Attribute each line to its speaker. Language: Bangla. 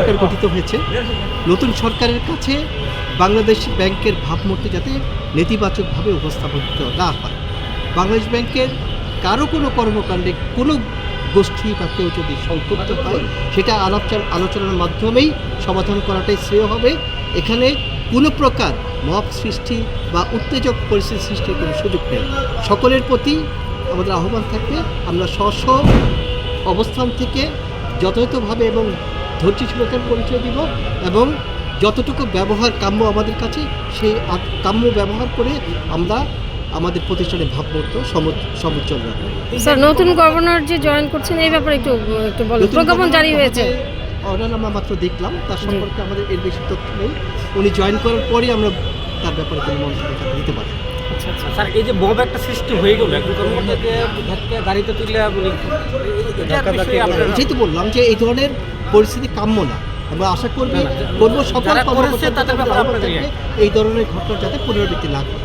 Speaker 1: সরকার গঠিত হয়েছে। নতুন সরকারের কাছে বাংলাদেশ ব্যাংকের ভাবমূর্তি যাতে নেতিবাচকভাবে উপস্থাপিত না হয়, বাংলাদেশ ব্যাংকের কারো কোনো কর্মকাণ্ডে কোনো গোষ্ঠী বা কেউ যদি সংক্ষুব্ধ হয় সেটা আলোচনার মাধ্যমেই সমাধান করাটাই শ্রেয় হবে। এখানে কোনো প্রকার মব সৃষ্টি বা উত্তেজক পরিস্থিতি সৃষ্টির কোনো সুযোগ নেই। সকলের প্রতি আমাদের আহ্বান থাকবে আমরা স্ব অবস্থান থেকে যথাযথভাবে এবং ধৈর্যশীলতার পরিচয় দিব এবং যতটুকু ব্যবহার কাম্য আমাদের কাছে সেই কাম্য ব্যবহার করে আমরা আমাদের প্রতিষ্ঠানের ভাবমূর্ত সমুজ্জ্বল রাখবো।
Speaker 2: স্যার, নতুন গভর্নর যে জয়েন করছেন এই ব্যাপারে একটু বলুন। প্রজ্ঞাপন জারি হয়েছে,
Speaker 1: অর্ডার আমরা মাত্র দেখলাম, তার সম্পর্কে আমাদের এর বেশি তথ্য নেই। উনি জয়েন করার পরই আমরা তার ব্যাপারে কোনো মন্তব্য দিতে পারি।
Speaker 3: আচ্ছা আচ্ছা স্যার, এই যে মব একটা সৃষ্টি হয়ে গেল একজন কর্মকর্তাকে গাড়িতে তুলে
Speaker 1: এটাই তো বললাম যে এই ধরনের পরিস্থিতি কাম্য না। আমরা আশা করবো সকল
Speaker 3: যারা করেছে তাদের ব্যাপারে
Speaker 1: এই ধরনের ঘটনা যাতে পুনরাবৃত্তি না করে।